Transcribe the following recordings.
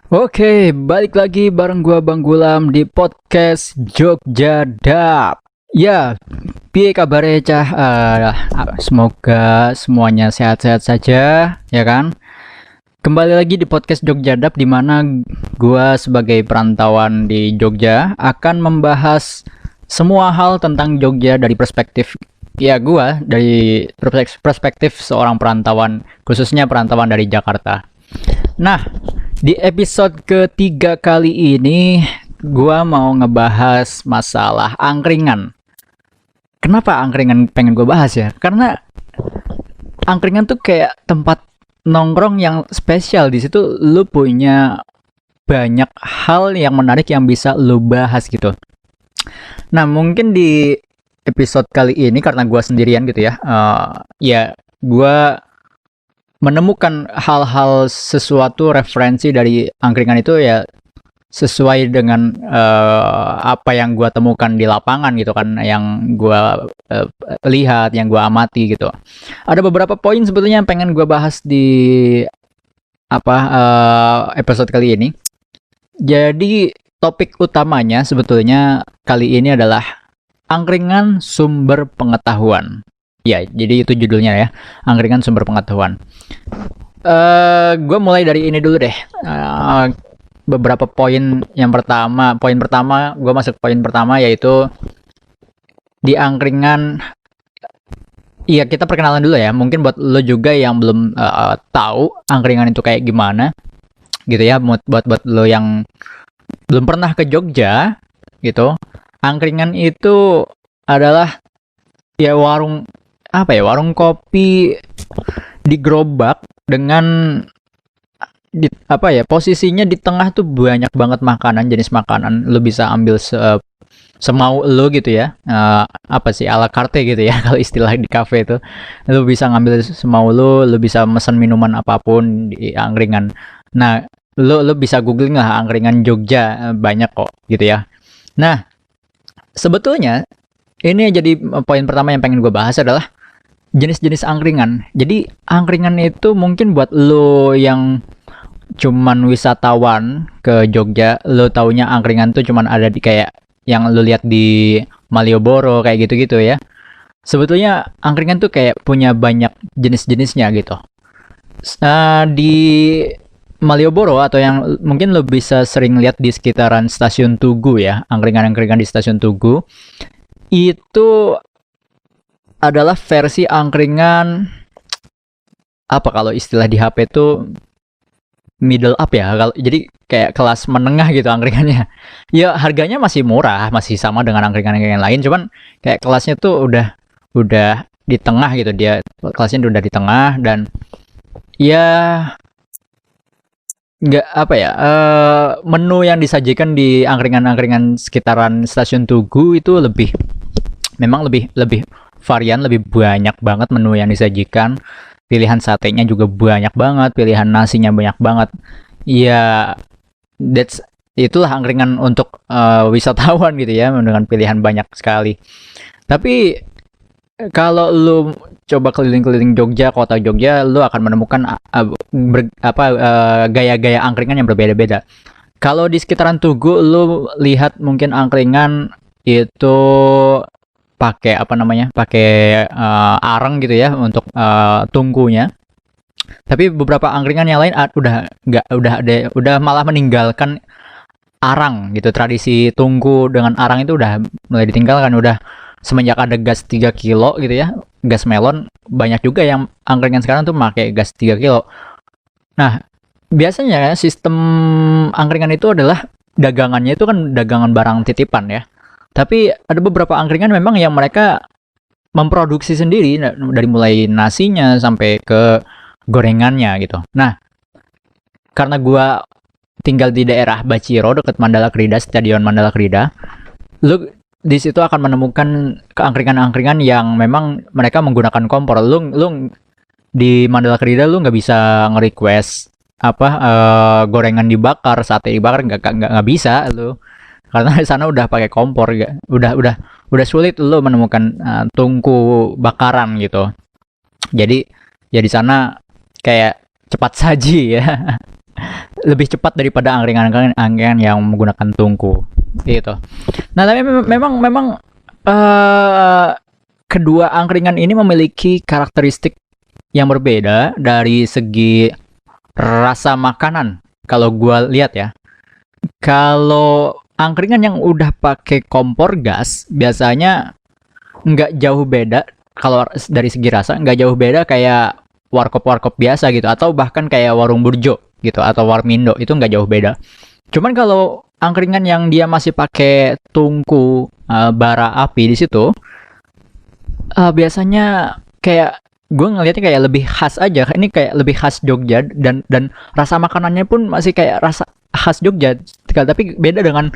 Oke, balik lagi bareng gua Bang Gulam di podcast Jogja Dap. Ya, piye kabare cah? Semoga semuanya sehat-sehat saja, ya kan? Kembali lagi di podcast Jogja Dap di mana gua sebagai perantauan di Jogja akan membahas semua hal tentang Jogja dari perspektif gua dari perspektif seorang perantauan, khususnya perantauan dari Jakarta. Nah, di episode ketiga kali ini, gua mau ngebahas masalah angkringan. Kenapa angkringan pengen gue bahas ya? Karena angkringan tuh kayak tempat nongkrong yang spesial. Di situ lu punya banyak hal yang menarik yang bisa lu bahas gitu. Nah, mungkin di episode kali ini karena gua sendirian gitu ya, ya gua menemukan hal-hal sesuatu referensi dari angkringan itu ya sesuai dengan apa yang gua temukan di lapangan gitu kan, yang gua lihat, yang gua amati gitu. Ada beberapa poin sebetulnya yang pengen gua bahas di episode kali ini. Jadi topik utamanya sebetulnya kali ini adalah angkringan sumber pengetahuan. Ya, jadi itu judulnya ya, angkringan sumber pengetahuan. Gue mulai dari ini dulu deh. Beberapa poin yang poin pertama, gue masuk poin pertama yaitu di angkringan. Iya, kita perkenalan dulu ya. Mungkin buat lo juga yang belum tahu angkringan itu kayak gimana, gitu ya. Buat lo yang belum pernah ke Jogja, gitu. Angkringan itu adalah ya warung kopi di gerobak dengan posisinya di tengah tuh banyak banget makanan, jenis makanan lu bisa ambil semau lu gitu ya. Ala carte gitu ya kalau istilah di cafe itu. Lu bisa ngambil semau lu bisa mesen minuman apapun di angkringan. Nah, lu bisa googling lah angkringan Jogja, banyak kok gitu ya. Nah, sebetulnya ini jadi poin pertama yang pengen gue bahas adalah jenis-jenis angkringan. Jadi angkringan itu mungkin buat lo yang cuman wisatawan ke Jogja, lo taunya angkringan tuh cuman ada di kayak yang lo lihat di Malioboro kayak gitu-gitu ya. Sebetulnya angkringan tuh kayak punya banyak jenis-jenisnya gitu. Di Malioboro atau yang mungkin lo bisa sering lihat di sekitaran stasiun Tugu ya, angkringan-angkringan di stasiun Tugu itu adalah versi angkringan kalau istilah di HP itu middle up ya. Kalau jadi kayak kelas menengah gitu angkringannya. Ya harganya masih murah, masih sama dengan angkringan-angkringan lain, cuman kayak kelasnya tuh udah di tengah gitu. Dia kelasnya udah di tengah dan ya nggak menu yang disajikan di angkringan-angkringan sekitaran stasiun Tugu itu memang lebih varian, lebih banyak banget menu yang disajikan. Pilihan satenya juga banyak banget, pilihan nasinya banyak banget. Ya, itulah angkringan untuk wisatawan gitu ya, dengan pilihan banyak sekali. Tapi kalau lu coba keliling-keliling Jogja, kota Jogja, lu akan menemukan gaya-gaya angkringan yang berbeda-beda. Kalau di sekitaran Tugu, lu lihat mungkin angkringan itu pakai areng gitu ya untuk tungkunya. Tapi beberapa angkringan yang lain udah malah meninggalkan arang gitu. Tradisi tungku dengan arang itu udah mulai ditinggalkan, udah semenjak ada gas 3 kilo gitu ya, gas melon. Banyak juga yang angkringan sekarang tuh pakai gas 3 kilo. Nah, biasanya sistem angkringan itu adalah dagangannya itu kan dagangan barang titipan ya. Tapi ada beberapa angkringan memang yang mereka memproduksi sendiri dari mulai nasinya sampai ke gorengannya gitu. Nah, karena gua tinggal di daerah Baciro dekat Mandala Krida, Stadion Mandala Krida, lu di situ akan menemukan keangkringan-angkringan yang memang mereka menggunakan kompor. Lu di Mandala Krida lu nggak bisa nge-request gorengan dibakar, sate dibakar, nggak bisa lu, karena di sana udah pakai kompor. Udah sulit lo menemukan tungku bakaran gitu. Jadi ya di sana kayak cepat saji ya. lebih cepat daripada angkringan yang menggunakan tungku gitu. Nah, tapi memang eh kedua angkringan ini memiliki karakteristik yang berbeda dari segi rasa makanan. Kalau gua lihat ya, kalau angkringan yang udah pakai kompor gas biasanya nggak jauh beda. Kalau dari segi rasa nggak jauh beda kayak warkop-warkop biasa gitu, atau bahkan kayak warung burjo gitu atau warmindo, itu nggak jauh beda. Cuman kalau angkringan yang dia masih pakai tungku bara api di situ, biasanya kayak gue ngelihatnya kayak lebih khas aja. Ini kayak lebih khas Jogja, dan rasa makanannya pun masih kayak rasa khas Jogja. Tapi beda dengan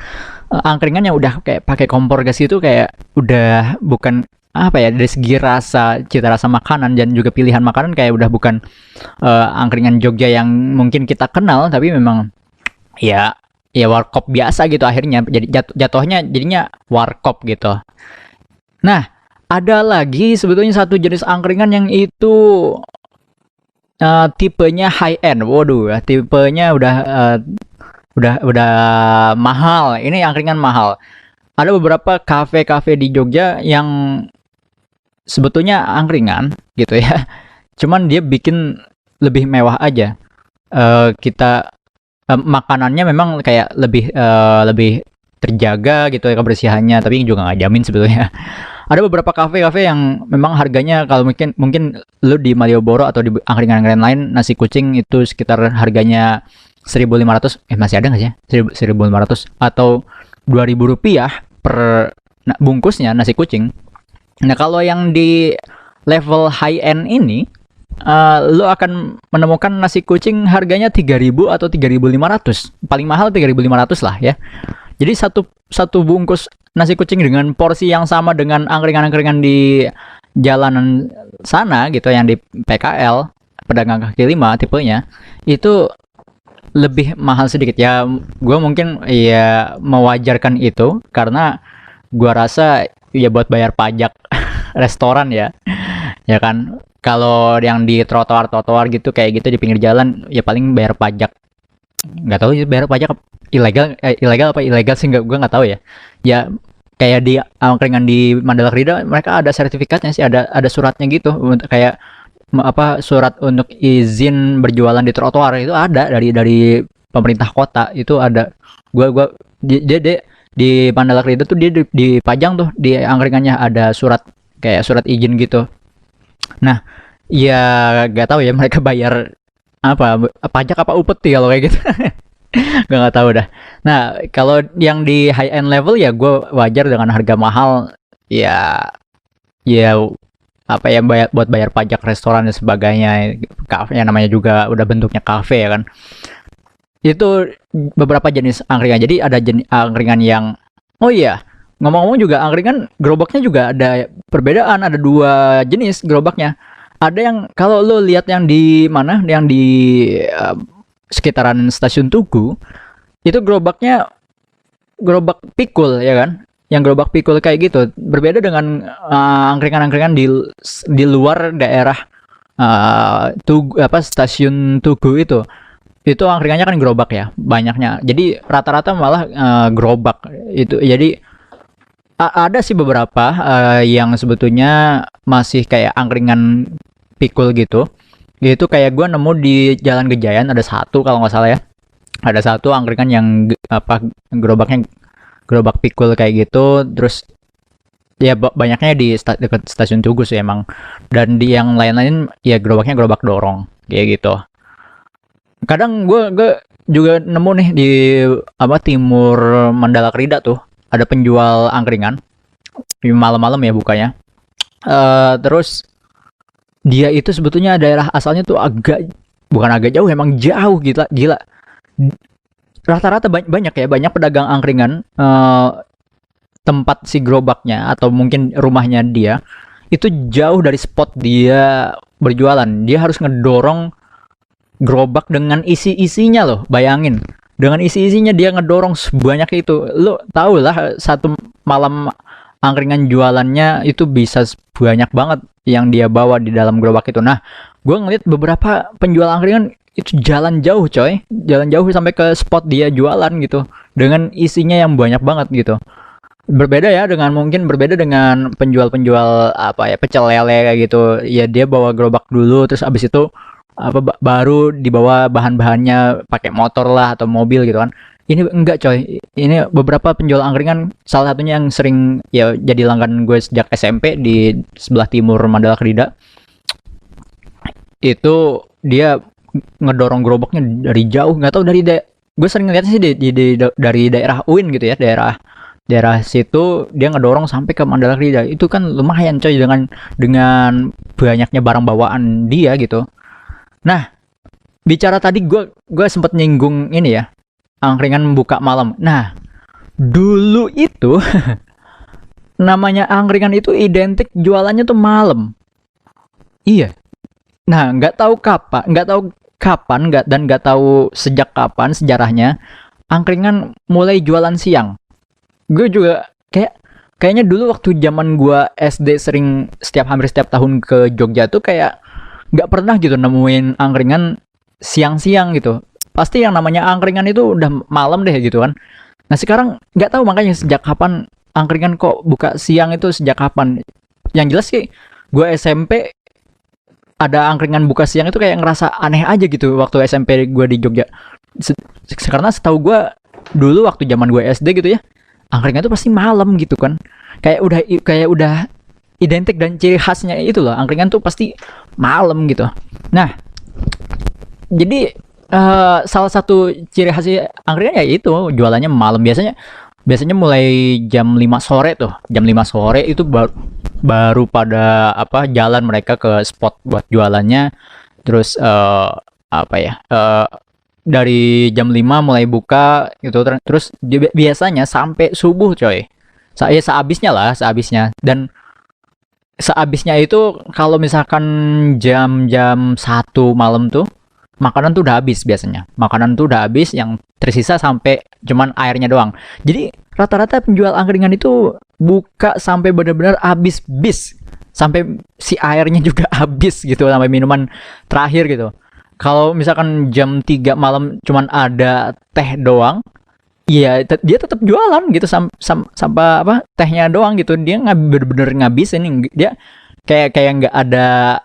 angkringan yang udah kayak pakai kompor gas itu, kayak udah bukan apa ya, dari segi rasa, cita rasa makanan dan juga pilihan makanan kayak udah bukan angkringan Jogja yang mungkin kita kenal, tapi memang ya warkop biasa gitu akhirnya. Jadi jatuhnya jadinya warkop gitu. Nah, ada lagi sebetulnya satu jenis angkringan yang itu tipenya high end. Waduh, tipenya udah mahal. Ini angkringan mahal. Ada beberapa kafe-kafe di Jogja yang sebetulnya angkringan gitu ya. Cuman dia bikin lebih mewah aja. Kita makanannya memang kayak lebih terjaga gitu ya kebersihannya, tapi juga nggak jamin sebetulnya. Ada beberapa kafe-kafe yang memang harganya, kalau mungkin lu di Malioboro atau di angkringan-angkringan lain, nasi kucing itu sekitar harganya 1.500, masih ada nggak sih? 1.500 atau 2.000 rupiah per bungkusnya nasi kucing. Nah, kalau yang di level high end ini, lo akan menemukan nasi kucing harganya 3.000 atau 3.500. Paling mahal 3.500 lah ya. Jadi satu bungkus nasi kucing dengan porsi yang sama dengan angkringan-angkringan di jalanan sana gitu, yang di PKL, pedagang kaki lima tipenya, itu lebih mahal sedikit ya. Gue mungkin ya mewajarkan itu karena gue rasa ya buat bayar pajak restoran ya, ya kan. Kalau yang di trotoar gitu kayak gitu di pinggir jalan ya paling bayar pajak. Nggak tahu sih bayar pajak ilegal apa ilegal sih, gue nggak tahu ya. Ya kayak di angkringan di Mandala Krida mereka ada sertifikatnya sih, ada suratnya gitu, untuk kayak apa, surat untuk izin berjualan di trotoar itu ada dari pemerintah kota, itu ada. Gua dia di Mandala Krida tuh dia dipajang tuh di angkringannya ada surat, kayak surat izin gitu. Nah, ya gak tahu ya mereka bayar apa, pajak apa upeti kalau kayak gitu. Gak tahu dah. Nah, kalau yang di high end level ya gue wajar dengan harga mahal ya. Ya apa ya, buat bayar pajak restoran dan sebagainya. Kafe yang namanya juga udah bentuknya kafe ya kan. Itu beberapa jenis angkringan. Jadi ada jenis angkringan yang, oh iya, ngomong-ngomong juga angkringan gerobaknya juga ada perbedaan. Ada dua jenis gerobaknya. Ada yang kalau lo lihat yang di mana, yang di sekitaran stasiun Tugu, itu gerobaknya gerobak pikul ya kan, yang gerobak pikul kayak gitu. Berbeda dengan angkringan-angkringan di luar daerah Tugu, apa, stasiun Tugu itu angkringannya kan gerobak ya banyaknya, jadi rata-rata malah gerobak itu. Jadi ada sih beberapa yang sebetulnya masih kayak angkringan pikul gitu. Itu kayak gue nemu di Jalan Gejayan ada satu kalau nggak salah ya. Ada satu angkringan yang apa, gerobaknya gerobak pikul kayak gitu. Terus ya banyaknya di dekat stasiun Tugu sih emang. Dan di yang lain-lain ya gerobaknya gerobak dorong kayak gitu. Kadang gue juga nemu nih di apa, timur Mandala Krida tuh ada penjual angkringan. Malam-malam ya bukanya. Terus dia itu sebetulnya daerah asalnya tuh bukan agak jauh, emang jauh, gila. Rata-rata banyak pedagang angkringan, tempat si gerobaknya atau mungkin rumahnya dia itu jauh dari spot dia berjualan. Dia harus ngedorong gerobak dengan isi-isinya loh, bayangin. Dengan isi-isinya dia ngedorong sebanyak itu. Lo tau lah, satu malam angkringan jualannya itu bisa banyak banget yang dia bawa di dalam gerobak itu. Nah, gue ngeliat beberapa penjual angkringan itu jalan jauh coy, jalan jauh sampai ke spot dia jualan gitu, dengan isinya yang banyak banget gitu. Berbeda ya dengan mungkin berbeda dengan penjual-penjual apa ya, pecel lele kayak gitu. Ya dia bawa gerobak dulu terus abis itu baru dibawa bahan-bahannya pakai motor lah atau mobil gitu kan. Ini enggak coy. Ini beberapa penjual angkringan, salah satunya yang sering ya jadi langganan gue sejak SMP di sebelah timur Mandala Krida. Itu dia ngedorong gerobaknya dari jauh, nggak tahu dari gue sering ngeliatnya sih dari daerah UIN gitu ya, daerah situ dia ngedorong sampai ke Mandala Krida. Itu kan lumayan coy dengan banyaknya barang bawaan dia gitu. Nah, bicara tadi gue sempat nyinggung ini ya, angkringan buka malam. Nah, dulu itu namanya angkringan itu identik jualannya tuh malam. Iya. Nah, nggak tahu kapan dan nggak tahu sejak kapan sejarahnya angkringan mulai jualan siang. Gue juga kayaknya dulu waktu zaman gue SD sering hampir setiap tahun ke Jogja tuh kayak nggak pernah gitu nemuin angkringan siang-siang gitu. Pasti yang namanya angkringan itu udah malam deh gitu kan. Nah sekarang nggak tahu makanya sejak kapan angkringan kok buka siang, itu sejak kapan. Yang jelas sih gue SMP ada angkringan buka siang itu kayak ngerasa aneh aja gitu waktu SMP gue di Jogja. Karena setahu gue dulu waktu zaman gue SD gitu ya, angkringan itu pasti malam gitu kan. Kayak udah identik dan ciri khasnya itu loh, angkringan tuh pasti malam gitu. Nah, jadi salah satu ciri khas angkringan ya itu jualannya malam. Biasanya mulai jam 5 sore tuh. Jam 5 sore itu baru pada jalan mereka ke spot buat jualannya. Terus apa ya? Dari jam 5 mulai buka gitu, terus biasanya sampai subuh coy. Sehabisnya. Dan sehabisnya itu kalau misalkan jam-jam 1 malam tuh makanan tuh udah habis biasanya. Makanan tuh udah habis, yang tersisa sampai cuman airnya doang. Jadi rata-rata penjual angkringan itu buka sampai benar-benar habis bis. Sampai si airnya juga habis gitu, sampai minuman terakhir gitu. Kalau misalkan jam 3 malam cuman ada teh doang, iya dia tetap jualan gitu sampai tehnya doang gitu. Dia nggak bener-bener ngabisin. Dia kayak nggak ada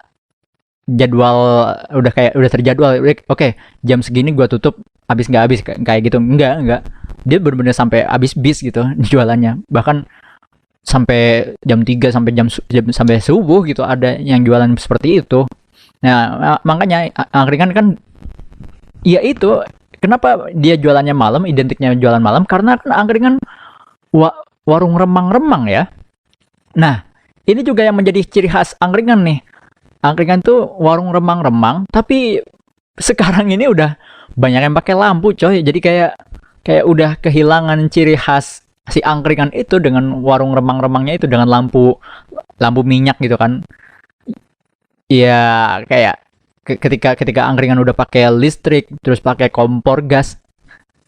jadwal, udah terjadwal. Oke, jam segini gua tutup, habis nggak habis kayak gitu. Enggak. Dia bener-bener sampai habis bis gitu jualannya. Bahkan sampai jam 3 sampai subuh gitu ada yang jualan seperti itu. Nah, makanya angkringan kan ya itu kenapa dia jualannya malam, identiknya jualan malam, karena kan angkringan warung remang-remang ya. Nah, ini juga yang menjadi ciri khas angkringan nih. Angkringan tuh warung remang-remang, tapi sekarang ini udah banyak yang pakai lampu coy. Jadi kayak udah kehilangan ciri khas si angkringan itu dengan warung remang-remangnya itu, dengan lampu minyak gitu kan. Ya kayak ketika angkringan udah pakai listrik terus pakai kompor gas,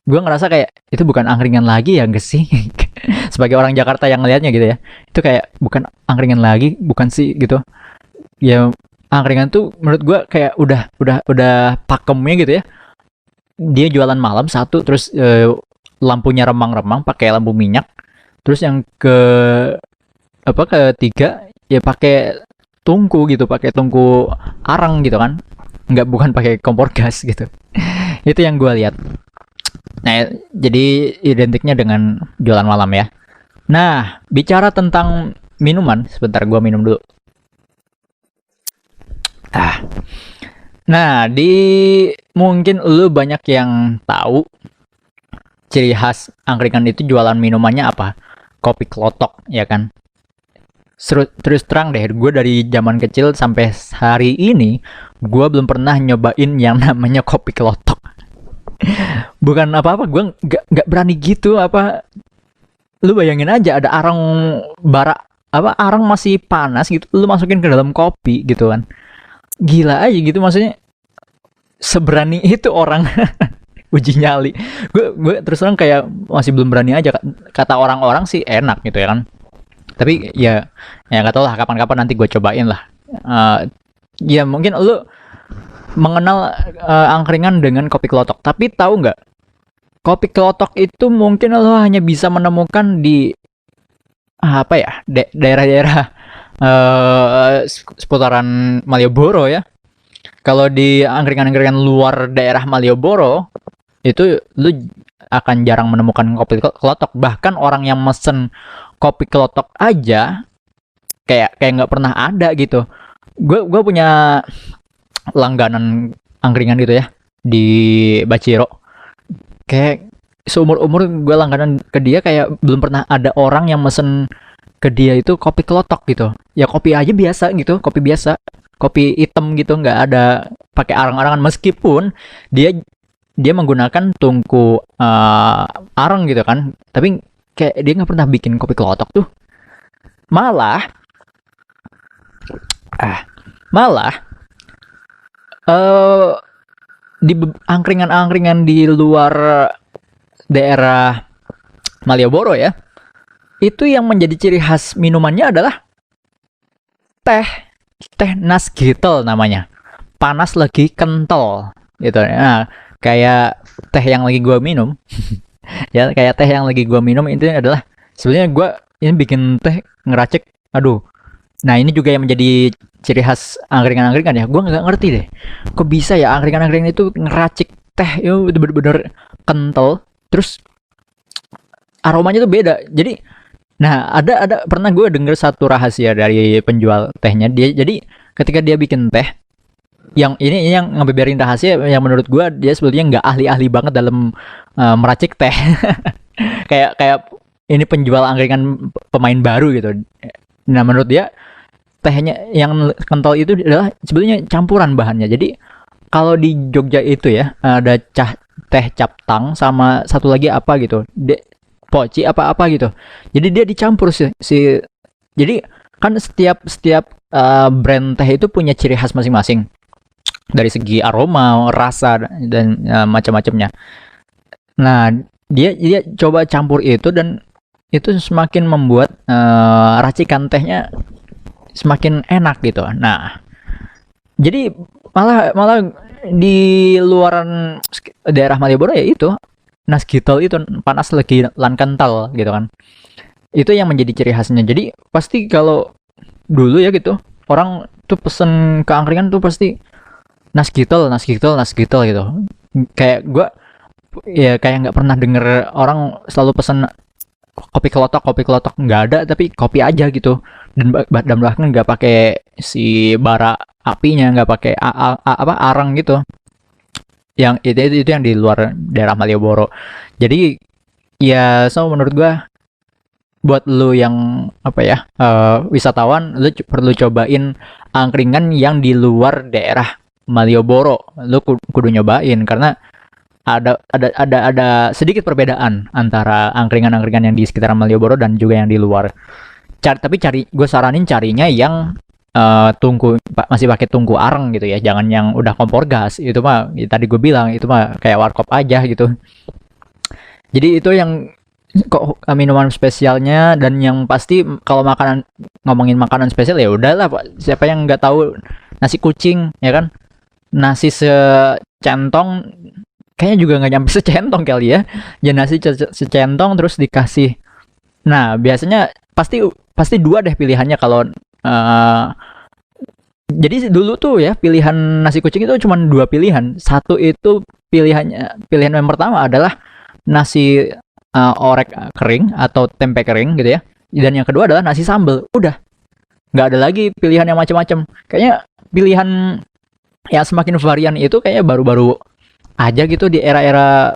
gue ngerasa kayak itu bukan angkringan lagi ya, gak sih? Sebagai orang Jakarta yang ngelihatnya gitu ya, itu kayak bukan angkringan lagi, bukan sih gitu ya. Angkringan tuh menurut gue kayak udah pakemnya gitu ya. Dia jualan malam satu, terus lampunya remang-remang pakai lampu minyak. Terus yang ketiga ya pakai tungku gitu, pakai tungku arang gitu kan. Bukan pakai kompor gas gitu. Itu yang gue lihat. Nah, jadi identiknya dengan jualan malam ya. Nah, bicara tentang minuman, sebentar gue minum dulu. Nah, mungkin lu banyak yang tahu ciri khas angkringan itu jualan minumannya apa? Kopi klotok, ya kan? Terus terang deh, gue dari zaman kecil sampai hari ini, gue belum pernah nyobain yang namanya kopi klotok. Bukan apa-apa, gue nggak berani gitu. Lu bayangin aja ada arang arang masih panas gitu, lu masukin ke dalam kopi gitu kan. Gila aja gitu, maksudnya seberani itu orang uji nyali. Gue terus terang kayak masih belum berani aja. Kata orang-orang sih enak gitu ya kan. Tapi ya nggak tahu lah, kapan-kapan nanti gue cobain lah. Ya mungkin lu mengenal angkringan dengan kopi kelotok. Tapi tahu nggak, kopi kelotok itu mungkin lo hanya bisa menemukan di apa ya, daerah-daerah seputaran Malioboro ya. Kalau di angkringan-angkringan luar daerah Malioboro itu lu akan jarang menemukan kopi kelotok. Bahkan orang yang mesen kopi kelotok aja kayak nggak pernah ada gitu. Gue punya langganan angkringan gitu ya di Baciro. Kayak seumur umur gue langganan ke dia, kayak belum pernah ada orang yang mesen ke dia itu kopi kelotok gitu. Ya kopi aja biasa gitu, kopi biasa, kopi hitam gitu, nggak ada pakai arang-arangan, meskipun dia dia menggunakan tungku arang gitu kan, tapi kayak dia nggak pernah bikin kopi kelotok tuh. Malah malah eh di angkringan-angkringan di luar daerah Malioboro ya, itu yang menjadi ciri khas minumannya adalah teh teh nasgitel namanya, panas lagi kental gitu. Nah, kayak teh yang lagi gua minum ya, kayak teh yang lagi gua minum itu adalah sebenarnya gua ini bikin teh ngeracik. Aduh, nah ini juga yang menjadi ciri khas angkringan-angkringan ya. Gua nggak ngerti deh, kok bisa ya angkringan-angkringan itu ngeracik teh itu bener-bener kental, terus aromanya tuh beda. Jadi, nah ada pernah gue denger satu rahasia dari penjual tehnya. Dia jadi ketika dia bikin teh, yang ini yang ngebeberin rahasia yang menurut gue dia sebetulnya nggak ahli-ahli banget dalam meracik teh. Kayak ini penjual angkringan pemain baru gitu. Nah menurut dia tehnya yang kental itu adalah sebetulnya campuran bahannya. Jadi kalau di Jogja itu ya ada teh captang sama satu lagi apa gitu, poci apa-apa gitu. Jadi dia dicampur jadi kan setiap setiap brand teh itu punya ciri khas masing-masing dari segi aroma, rasa dan macam-macamnya. Nah, dia coba campur itu dan itu semakin membuat racikan tehnya semakin enak gitu. Nah, jadi malah malah di luaran daerah Malioboro ya itu nasgitel itu panas lagi lan kental gitu kan. Itu yang menjadi ciri khasnya. Jadi pasti kalau dulu ya gitu, orang tuh pesen ke angkringan tuh pasti nasgitel gitu. Kayak gua ya kayak nggak pernah denger orang selalu pesen kopi kelotok nggak ada, tapi kopi aja gitu. Dan bahkan nggak pakai si bara apinya, nggak pakai apa arang gitu. Yang itu yang di luar daerah Malioboro. Jadi ya menurut gua buat lu yang apa ya wisatawan, lu perlu cobain angkringan yang di luar daerah Malioboro. Lu kudu nyobain karena ada sedikit perbedaan antara angkringan-angkringan yang di sekitar Malioboro dan juga yang di luar. Gue saranin carinya yang masih pakai tungku areng gitu ya, jangan yang udah kompor gas. Itu mah ya, tadi gue bilang itu mah kayak warkop aja gitu. Jadi itu yang kok minuman spesialnya. Dan yang pasti kalau ngomongin makanan spesial ya udahlah Pak, siapa yang nggak tahu nasi kucing ya kan, nasi secentong, kayaknya juga nggak nyampe secentong kali ya. Ya nasi secentong terus dikasih, nah biasanya pasti dua deh pilihannya kalau jadi dulu tuh ya pilihan nasi kucing itu cuma dua pilihan. Satu itu pilihan yang pertama adalah nasi orek kering atau tempe kering gitu ya. Dan yang kedua adalah nasi sambal. Udah, nggak ada lagi pilihan yang macam-macam. Kayaknya pilihan yang semakin varian itu kayaknya baru-baru aja gitu di era-era,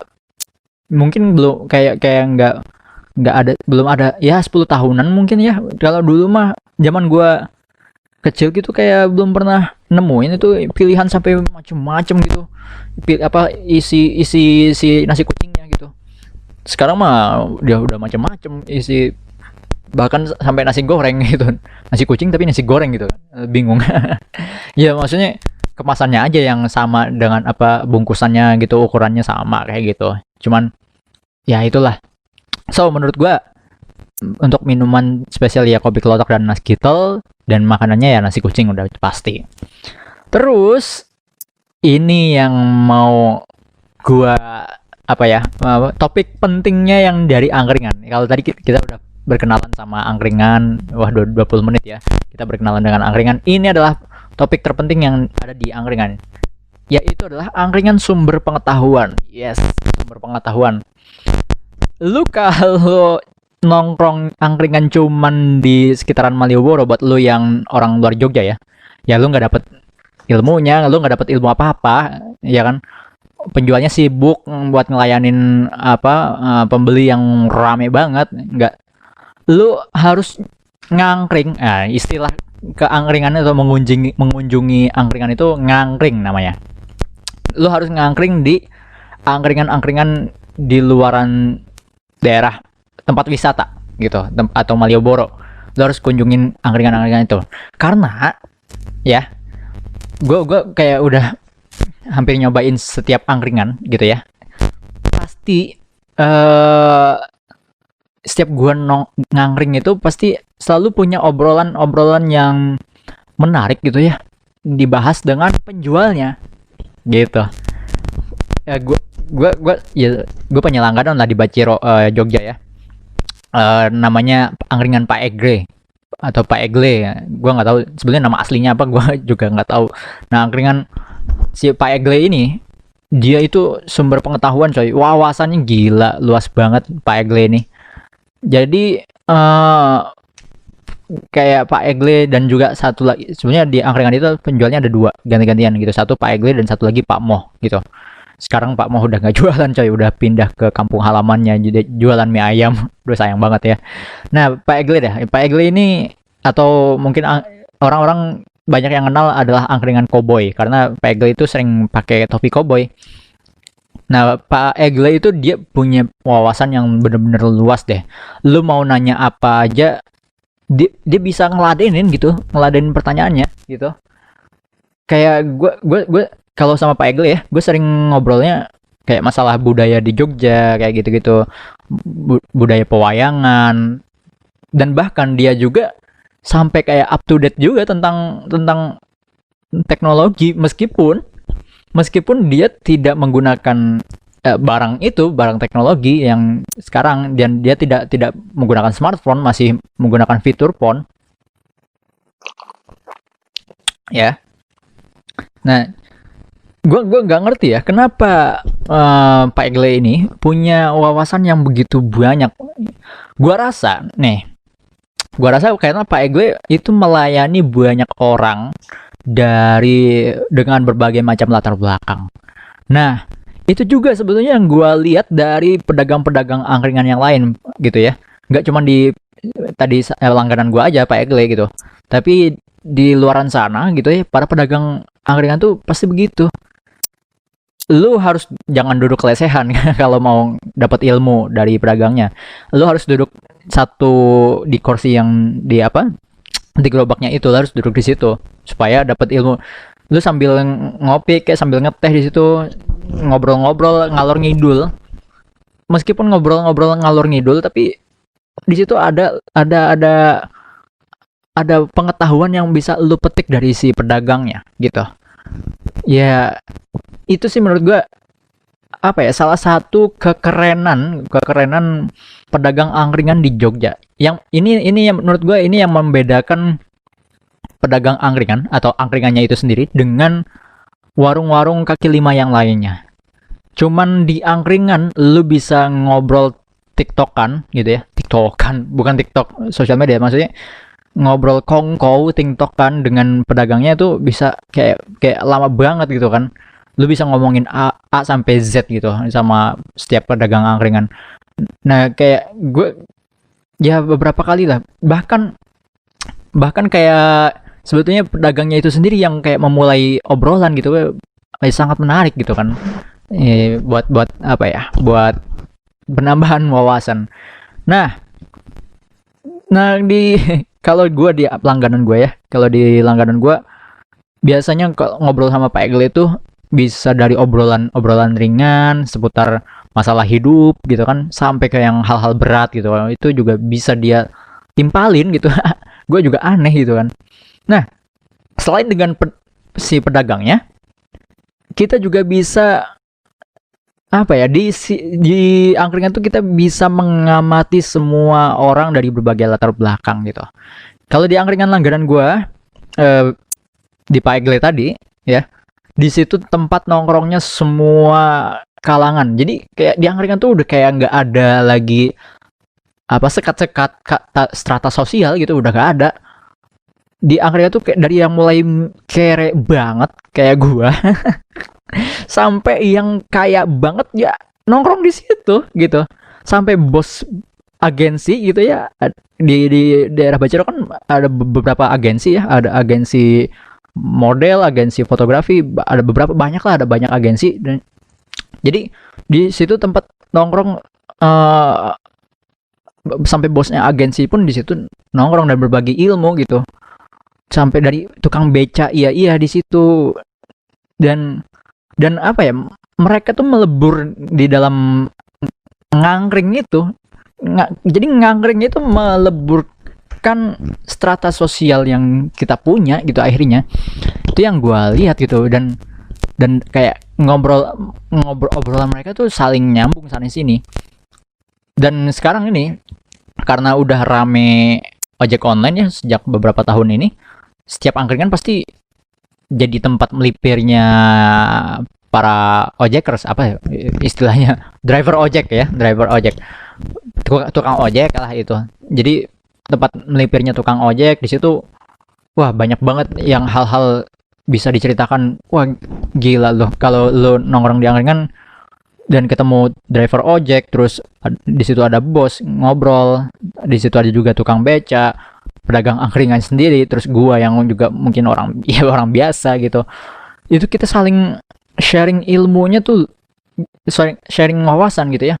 mungkin belum kayak nggak ada, belum ada ya 10 tahunan mungkin ya. Kalau dulu mah zaman gua kecil gitu kayak belum pernah nemuin itu pilihan sampai macem-macem gitu. Isi si nasi kucingnya gitu. Sekarang mah dia udah macem-macem isi, bahkan sampai nasi goreng gitu. Nasi kucing tapi nasi goreng gitu. Bingung. Ya maksudnya kemasannya aja yang sama dengan apa bungkusannya gitu, ukurannya sama kayak gitu. Cuman ya itulah. So menurut gua untuk minuman spesial ya kopi kelotok dan nasgitel, dan makanannya ya nasi kucing udah pasti. Terus ini yang mau gua apa ya, topik pentingnya yang dari angkringan. Kalau tadi kita udah berkenalan sama angkringan, wah 20 menit ya. Kita berkenalan dengan angkringan. Ini adalah topik terpenting yang ada di angkringan. Yaitu adalah angkringan sumber pengetahuan. Yes, sumber pengetahuan. Lu kalau nongkrong angkringan cuman di sekitaran Malioboro, buat lu yang orang luar Jogja ya, ya lu nggak dapet ilmunya, lu nggak dapet ilmu apa-apa, ya kan? Penjualnya sibuk buat ngelayanin apa, pembeli yang rame banget, nggak, lu harus ngangkring. Nah, istilah keangkringan atau mengunjungi angkringan itu ngangkring namanya. Lu harus ngangkring di angkringan-angkringan di luaran daerah tempat wisata gitu, atau Malioboro. Lu harus kunjungin angkringan-angkringan itu, karena ya gue kayak udah hampir nyobain setiap angkringan gitu ya. Pasti setiap gue ngangkring itu pasti selalu punya obrolan-obrolan yang menarik gitu ya, dibahas dengan penjualnya gitu. Ya gue punya langganan lah di Baciro, Jogja ya. Namanya angkringan Pak Egle atau Pak Egle. Gue nggak tahu sebenarnya nama aslinya apa, gue juga nggak tahu. Nah, angkringan si Pak Egle ini, dia itu sumber pengetahuan coy, wawasannya gila, luas banget Pak Egle ini. Jadi kayak Pak Egle dan juga satu lagi, sebenarnya di angkringan itu penjualnya ada dua, ganti-gantian gitu. Satu Pak Egle dan satu lagi Pak Moh gitu. Sekarang Pak Moh udah nggak jualan coy, udah pindah ke kampung halamannya jadi jualan mie ayam. Udah sayang banget ya. Nah, Pak Egle dah, Pak Egle ini, atau mungkin orang-orang banyak yang kenal adalah angkringan koboi, karena Pak Egle itu sering pakai topi koboi. Nah, Pak Egle itu dia punya wawasan yang bener-bener luas deh. Lu mau nanya apa aja, dia bisa ngeladenin gitu, ngeladenin pertanyaannya gitu. Kayak gue kalau sama Pak Egle ya, gue sering ngobrolnya kayak masalah budaya di Jogja kayak gitu-gitu, budaya pewayangan, dan bahkan dia juga sampai kayak up to date juga tentang tentang teknologi, meskipun dia tidak menggunakan barang itu, barang teknologi yang sekarang, dan dia tidak menggunakan smartphone, masih menggunakan fitur phone ya. Nah, gue nggak ngerti ya kenapa Pak Egle ini punya wawasan yang begitu banyak. Gua rasa nih, karena Pak Egle itu melayani banyak orang dengan berbagai macam latar belakang. Nah, itu juga sebetulnya yang gue lihat dari pedagang-pedagang angkringan yang lain gitu ya. Nggak cuma di tadi langganan gue aja Pak Egle gitu, tapi di luaran sana gitu ya, para pedagang angkringan tuh pasti begitu. Lu harus jangan duduk lesehan kalau mau dapat ilmu dari pedagangnya. Lu harus duduk satu di kursi yang di apa, di gerobaknya itu, lu harus duduk di situ supaya dapat ilmu. Lu sambil ngopi kayak sambil ngeteh di situ, ngobrol-ngobrol ngalor ngidul. Meskipun ngobrol-ngobrol ngalor ngidul, tapi di situ ada pengetahuan yang bisa lu petik dari si pedagangnya gitu. Ya, itu sih menurut gua apa ya, salah satu kekerenan pedagang angkringan di Jogja. Yang ini yang menurut gue ini yang membedakan pedagang angkringan atau angkringannya itu sendiri dengan warung-warung kaki lima yang lainnya. Cuman di angkringan lu bisa ngobrol tiktokan gitu ya, tiktokan bukan tiktok sosial media, maksudnya ngobrol kongkow tiktokan dengan pedagangnya itu bisa kayak lama banget gitu kan. Lu bisa ngomongin A sampai Z gitu sama setiap pedagang angkringan. Nah, kayak gue ya beberapa kali lah, bahkan kayak sebetulnya pedagangnya itu sendiri yang kayak memulai obrolan gitu, sangat menarik gitu kan. Buat apa ya, buat penambahan wawasan. Nah, di kalau gue di langganan gue ya, kalau di langganan gue biasanya kalau ngobrol sama Pak Egle itu bisa dari obrolan ringan seputar masalah hidup gitu kan, sampai ke yang hal-hal berat gitu. Itu juga bisa dia timpalin gitu. Gue juga aneh gitu kan. Nah, selain dengan si pedagangnya, kita juga bisa apa ya, di angkringan tuh kita bisa mengamati semua orang dari berbagai latar belakang gitu. Kalau di angkringan langganan gua, di Pak Egle tadi ya, di situ tempat nongkrongnya semua kalangan. Jadi kayak di angkringan tuh udah kayak nggak ada lagi apa sekat-sekat strata sosial gitu, udah nggak ada. Di angkringan tuh kayak dari yang mulai kere banget kayak gua sampai yang kaya banget ya nongkrong di situ gitu. Sampai bos agensi gitu ya, di daerah Bacero kan ada beberapa agensi ya, ada agensi model, agensi fotografi, ada beberapa, banyak lah, ada banyak agensi. Dan jadi di situ tempat nongkrong, sampai bosnya agensi pun di situ nongkrong dan berbagi ilmu gitu. Sampai dari tukang beca, iya di situ. Dan apa ya, mereka tuh melebur di dalam ngangkring itu. Jadi ngangkring itu meleburkan strata sosial yang kita punya gitu akhirnya. Itu yang gue lihat gitu. Dan kayak obrolan mereka tuh saling nyambung sana sini. Dan sekarang ini karena udah rame ojek online ya sejak beberapa tahun ini, setiap angkringan pasti jadi tempat melipirnya para ojekers, apa ya istilahnya, driver ojek ya, driver ojek, tukang ojek lah itu. Jadi tempat melipirnya tukang ojek di situ, wah banyak banget yang hal-hal bisa diceritakan. Wah gila loh kalau lo nongkrong di angkringan dan ketemu driver ojek, terus di situ ada bos ngobrol, di situ ada juga tukang beca, pedagang angkringan sendiri, terus gua yang juga mungkin orang ya orang biasa gitu. Itu kita saling sharing ilmunya tuh, sharing wawasan gitu ya.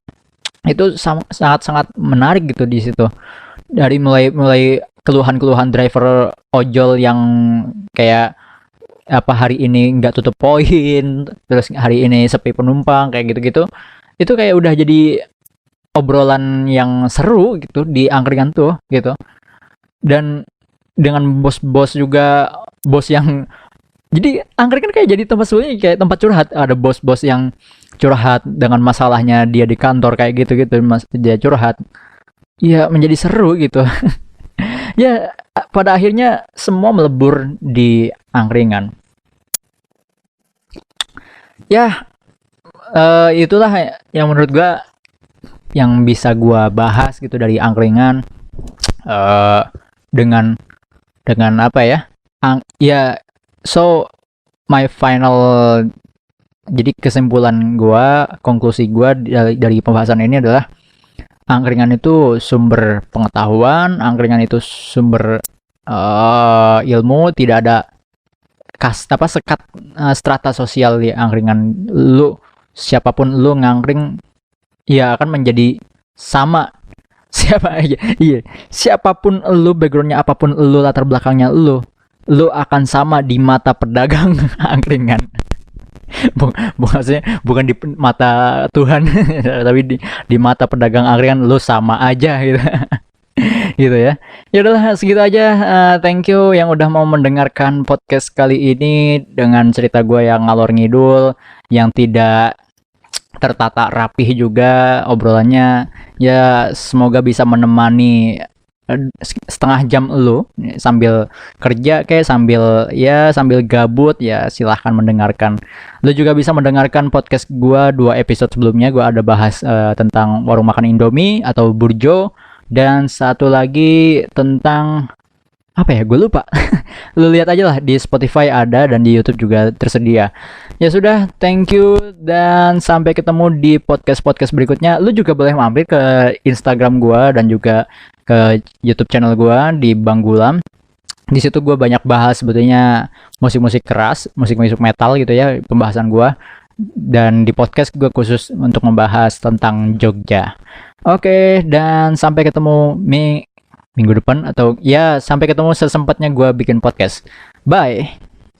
Itu sangat-sangat menarik gitu di situ. Dari mulai keluhan-keluhan driver ojol yang kayak apa, hari ini nggak tutup poin, terus hari ini sepi penumpang, kayak gitu-gitu. Itu kayak udah jadi obrolan yang seru gitu di angkringan tuh gitu. Dan dengan bos-bos juga, bos yang jadi angkringan kayak jadi tempat sebenarnya kayak tempat curhat. Ada bos-bos yang curhat dengan masalahnya dia di kantor kayak gitu-gitu, dia curhat. Ya menjadi seru gitu. Ya pada akhirnya semua melebur di angkringan. Ya itulah yang menurut gua yang bisa gua bahas gitu dari angkringan. eh dengan apa ya? Ya, so my final, jadi kesimpulan gua, konklusi gua dari pembahasan ini adalah angkringan itu sumber pengetahuan, angkringan itu sumber ilmu, tidak ada sekat strata sosial di angkringan. Lu siapapun lu ngangkring ya akan menjadi sama siapa aja, iya, siapapun lu, backgroundnya apapun lu, latar belakangnya lu akan sama di mata pedagang angkringan. Maksudnya bukan di mata Tuhan tapi di mata pedagang angkringan lu sama aja gitu. Gitu ya. Ya udahlah segitu aja. Thank you yang udah mau mendengarkan podcast kali ini dengan cerita gue yang ngalor ngidul, yang tidak tertata rapih juga obrolannya. Ya semoga bisa menemani setengah jam lu sambil kerja kayak sambil gabut, ya silahkan mendengarkan. Lu juga bisa mendengarkan podcast gua 2 episode sebelumnya. Gua ada bahas tentang warung makan Indomie atau Burjo, dan satu lagi tentang apa ya, gue lupa. Lu lihat aja lah di Spotify ada, dan di YouTube juga tersedia. Ya sudah, thank you, dan sampai ketemu di podcast berikutnya. Lu juga boleh mampir ke Instagram gua dan juga ke YouTube channel gua di Bang Gulam. Di situ gua banyak bahas sebetulnya musik-musik keras, musik-musik metal gitu ya, pembahasan gua. Dan di podcast gua khusus untuk membahas tentang Jogja. Oke, dan sampai ketemu minggu depan, atau ya sampai ketemu sesempatnya gue bikin podcast. Bye.